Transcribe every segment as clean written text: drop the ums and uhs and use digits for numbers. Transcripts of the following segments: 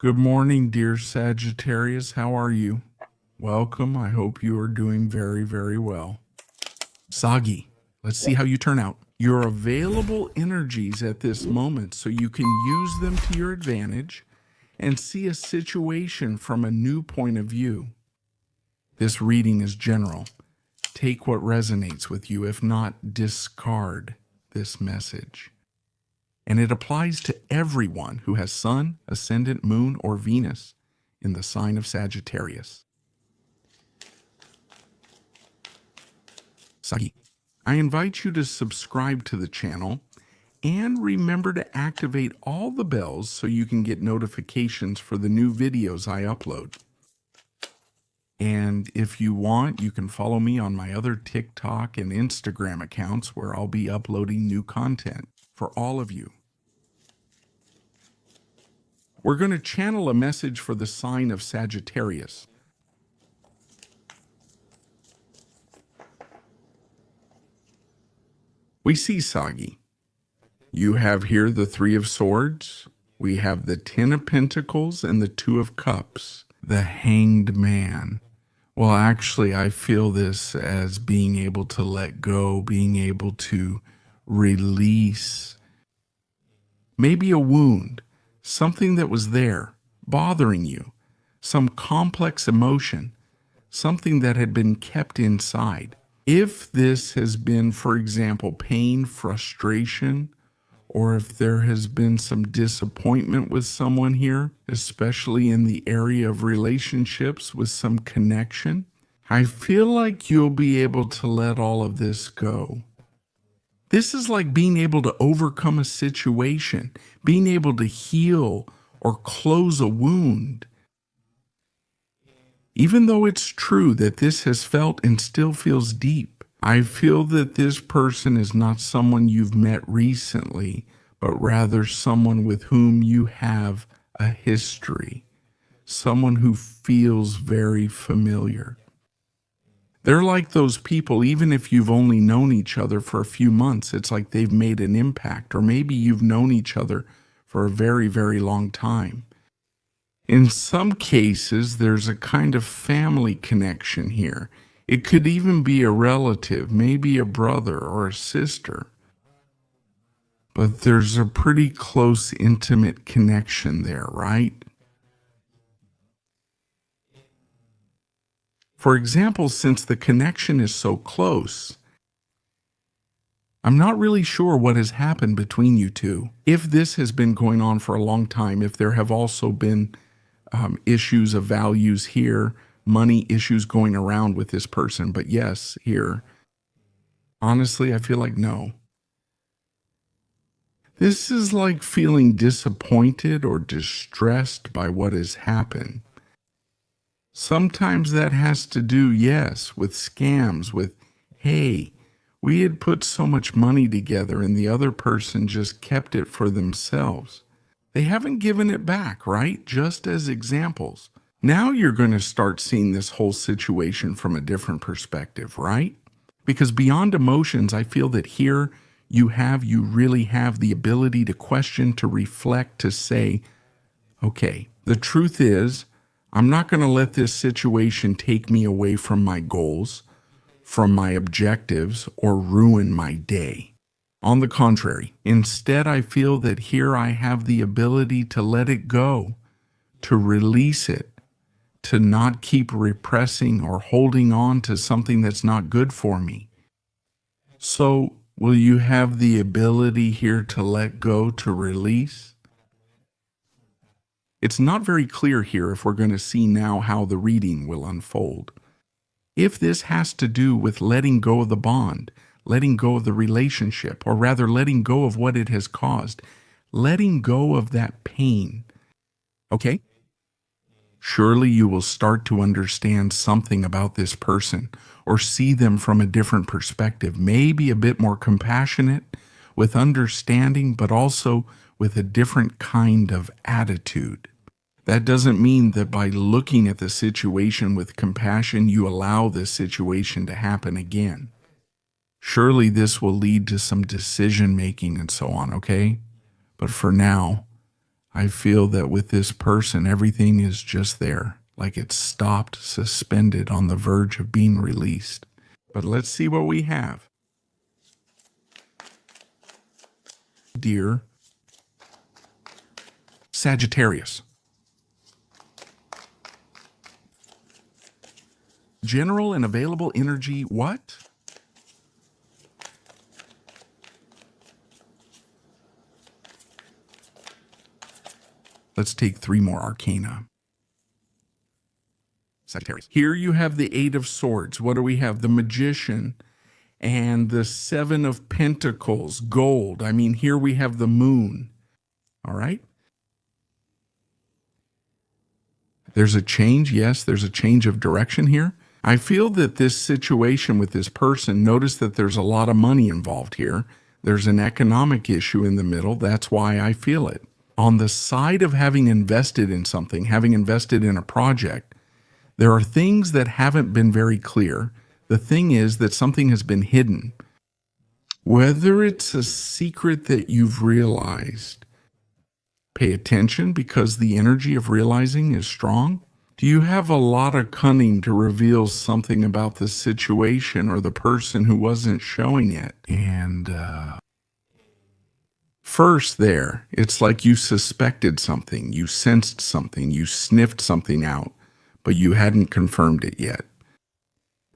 Good morning, dear Sagittarius. How are you? Welcome. I hope you are doing very, very well. Sagi, let's see how you turn out. Your available energies at this moment so you can use them to your advantage and see a situation from a new point of view. This reading is general. Take what resonates with you. If not, discard this message. And it applies to everyone who has Sun, Ascendant, Moon, or Venus in the sign of Sagittarius. Sagi, I invite you to subscribe to the channel and remember to activate all the bells so you can get notifications for the new videos I upload. And if you want, you can follow me on my other TikTok and Instagram accounts where I'll be uploading new content for all of you. We're going to channel a message for the sign of Sagittarius. We see Sagi. You have here the Three of Swords. We have the Ten of Pentacles and the Two of Cups. The Hanged Man. Well, actually, I feel this as being able to let go, being able to release. Maybe a wound. Something that was there, bothering you, some complex emotion, something that had been kept inside. If this has been, for example, pain, frustration, or if there has been some disappointment with someone here, especially in the area of relationships with some connection, I feel like you'll be able to let all of this go. This is like being able to overcome a situation, being able to heal or close a wound. Even though it's true that this has felt and still feels deep, I feel that this person is not someone you've met recently, but rather someone with whom you have a history, someone who feels very familiar. They're like those people, even if you've only known each other for a few months, it's like they've made an impact, or maybe you've known each other for a very, very long time. In some cases, there's a kind of family connection here. It could even be a relative, maybe a brother or a sister. But there's a pretty close, intimate connection there, right? For example, since the connection is so close, I'm not really sure what has happened between you two. If this has been going on for a long time, if there have also been issues of values here, money issues going around with this person, but yes, here, honestly, I feel like no. This is like feeling disappointed or distressed by what has happened. Sometimes that has to do, yes, with scams, with, hey, we had put so much money together and the other person just kept it for themselves. They haven't given it back, right? Just as examples. Now you're going to start seeing this whole situation from a different perspective, right? Because beyond emotions, I feel that here you really have the ability to question, to reflect, to say, okay, the truth is, I'm not going to let this situation take me away from my goals, from my objectives, or ruin my day. On the contrary, instead I feel that here I have the ability to let it go, to release it, to not keep repressing or holding on to something that's not good for me. So, will you have the ability here to let go, to release? It's not very clear here if we're going to see now how the reading will unfold. If this has to do with letting go of the bond, letting go of the relationship, or rather letting go of what it has caused, letting go of that pain, okay? Surely you will start to understand something about this person or see them from a different perspective, maybe a bit more compassionate, with understanding, but also with a different kind of attitude. That doesn't mean that by looking at the situation with compassion, you allow this situation to happen again. Surely this will lead to some decision making and so on, okay? But for now, I feel that with this person, everything is just there, like it's stopped, suspended on the verge of being released. But let's see what we have. Dear Sagittarius. General and available energy, what? Let's take 3 more arcana. Sagittarius. Here you have the 8 of Swords. What do we have? The Magician and the 7 of Pentacles, gold. I mean, here we have the Moon. All right? There's a change. Yes, there's a change of direction here. I feel that this situation with this person, notice that there's a lot of money involved here. There's an economic issue in the middle. That's why I feel it. On the side of having invested in something, having invested in a project, there are things that haven't been very clear. The thing is that something has been hidden. Whether it's a secret that you've realized, pay attention because the energy of realizing is strong. Do you have a lot of cunning to reveal something about the situation or the person who wasn't showing it? And first there, it's like you suspected something, you sensed something, you sniffed something out, but you hadn't confirmed it yet.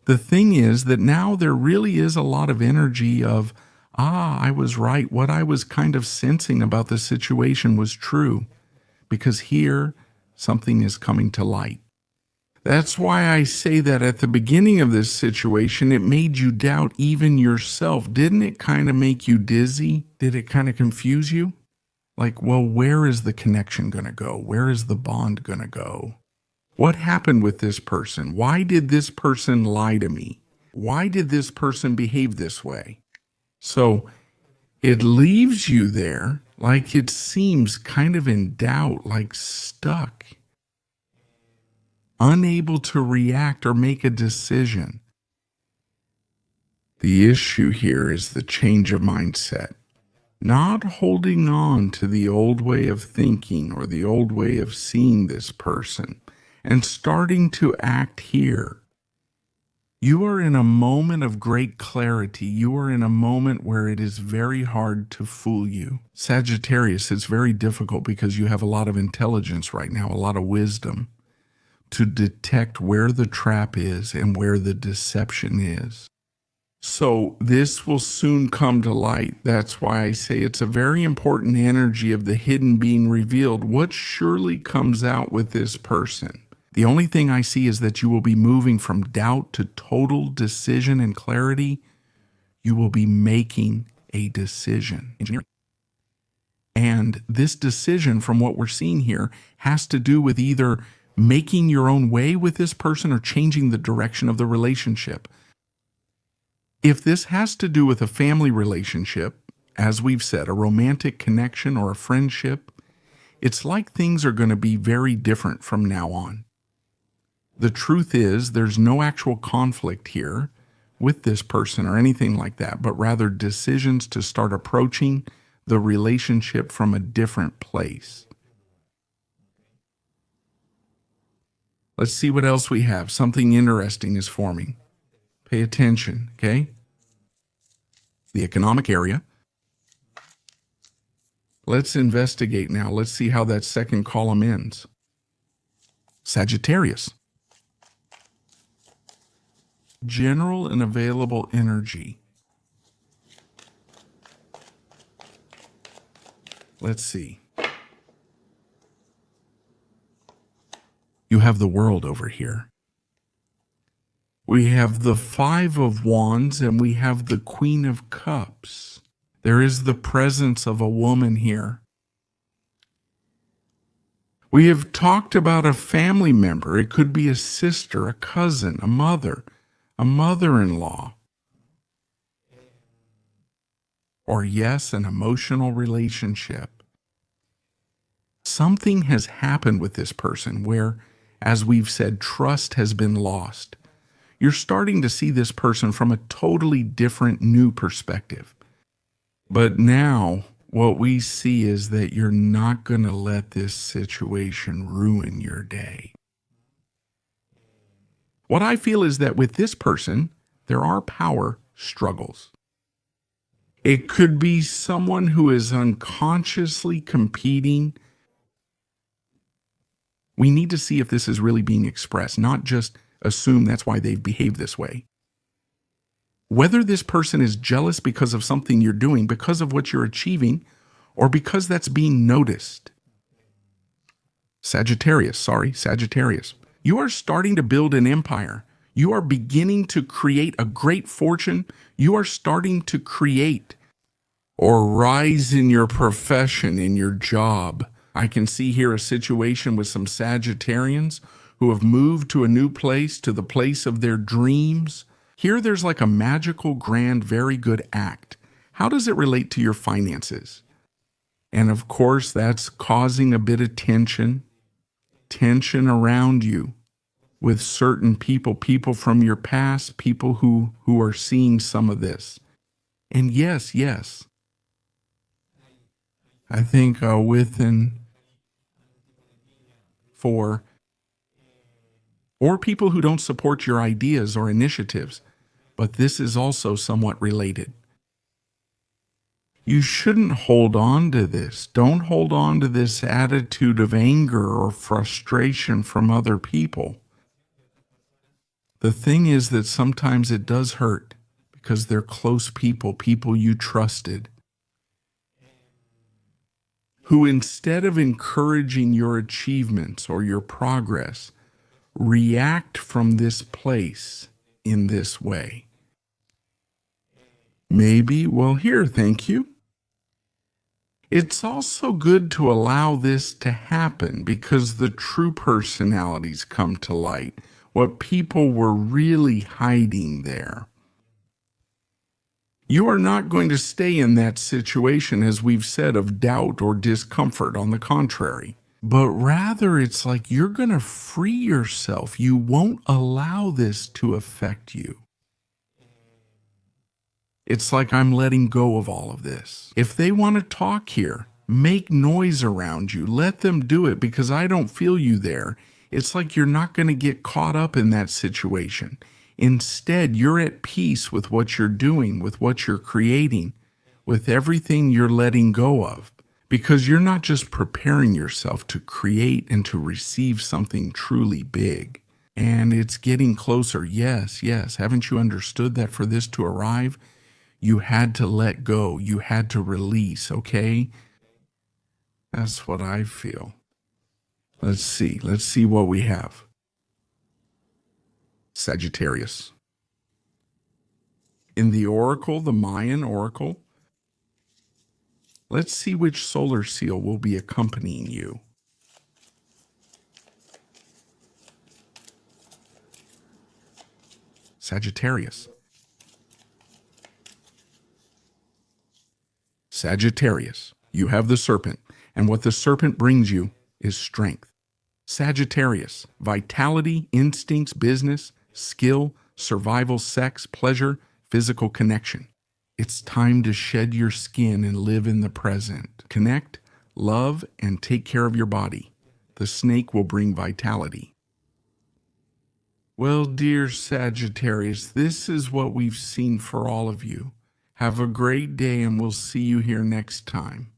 The thing is that now there really is a lot of energy of, I was right. What I was kind of sensing about the situation was true, because here something is coming to light. That's why I say that at the beginning of this situation, it made you doubt even yourself. Didn't it kind of make you dizzy? Did it kind of confuse you? Like, well, where is the connection going to go? Where is the bond going to go? What happened with this person? Why did this person lie to me? Why did this person behave this way? So it leaves you there like it seems kind of in doubt, like stuck, unable to react or make a decision. The issue here is the change of mindset, not holding on to the old way of thinking or the old way of seeing this person and starting to act here. You are in a moment of great clarity. You are in a moment where it is very hard to fool you. Sagittarius, it's very difficult because you have a lot of intelligence right now, a lot of wisdom to detect where the trap is and where the deception is. So this will soon come to light. That's why I say it's a very important energy of the hidden being revealed. What surely comes out with this person? The only thing I see is that you will be moving from doubt to total decision and clarity. You will be making a decision. Engineering. And this decision, from what we're seeing here, has to do with either making your own way with this person or changing the direction of the relationship. If this has to do with a family relationship, as we've said, a romantic connection or a friendship, it's like things are going to be very different from now on. The truth is, there's no actual conflict here with this person or anything like that, but rather decisions to start approaching the relationship from a different place. Let's see what else we have. Something interesting is forming. Pay attention, okay? The economic area. Let's investigate now. Let's see how that second column ends. Sagittarius. General and available energy. Let's see. You have the World over here. We have the 5 of Wands and we have the Queen of Cups. There is the presence of a woman here. We have talked about a family member. It could be a sister, a cousin, a mother-in-law, or yes, an emotional relationship. Something has happened with this person where, as we've said, trust has been lost. You're starting to see this person from a totally different new perspective. But now what we see is that you're not going to let this situation ruin your day. What I feel is that with this person, there are power struggles. It could be someone who is unconsciously competing. We need to see if this is really being expressed, not just assume that's why they've behaved this way. Whether this person is jealous because of something you're doing, because of what you're achieving, or because that's being noticed. Sagittarius. You are starting to build an empire. You are beginning to create a great fortune. You are starting to create or rise in your profession, in your job. I can see here a situation with some Sagittarians who have moved to a new place, to the place of their dreams. Here there's like a magical, grand, very good act. How does it relate to your finances? And of course, that's causing a bit of tension around you with certain people from your past, people who are seeing some of this. And yes, I think within 4, or people who don't support your ideas or initiatives, but this is also somewhat related. You shouldn't hold on to this. Don't hold on to this attitude of anger or frustration from other people. The thing is that sometimes it does hurt because they're close people you trusted, who instead of encouraging your achievements or your progress, react from this place in this way. Maybe, well, here, thank you. It's also good to allow this to happen because the true personalities come to light, what people were really hiding there. You are not going to stay in that situation, as we've said, of doubt or discomfort. On the contrary, but rather it's like you're going to free yourself. You won't allow this to affect you. It's like I'm letting go of all of this. If they want to talk here, make noise around you. Let them do it because I don't feel you there. It's like you're not going to get caught up in that situation. Instead, you're at peace with what you're doing, with what you're creating, with everything you're letting go of. Because you're not just preparing yourself to create and to receive something truly big. And it's getting closer. Yes. Haven't you understood that for this to arrive, you had to let go. You had to release, okay? That's what I feel. Let's see what we have. Sagittarius. In the oracle, the Mayan oracle, let's see which solar seal will be accompanying you. Sagittarius. Sagittarius, you have the serpent, and what the serpent brings you is strength. Sagittarius, vitality, instincts, business, skill, survival, sex, pleasure, physical connection. It's time to shed your skin and live in the present. Connect, love, and take care of your body. The snake will bring vitality. Well, dear Sagittarius, this is what we've seen for all of you. Have a great day, and we'll see you here next time.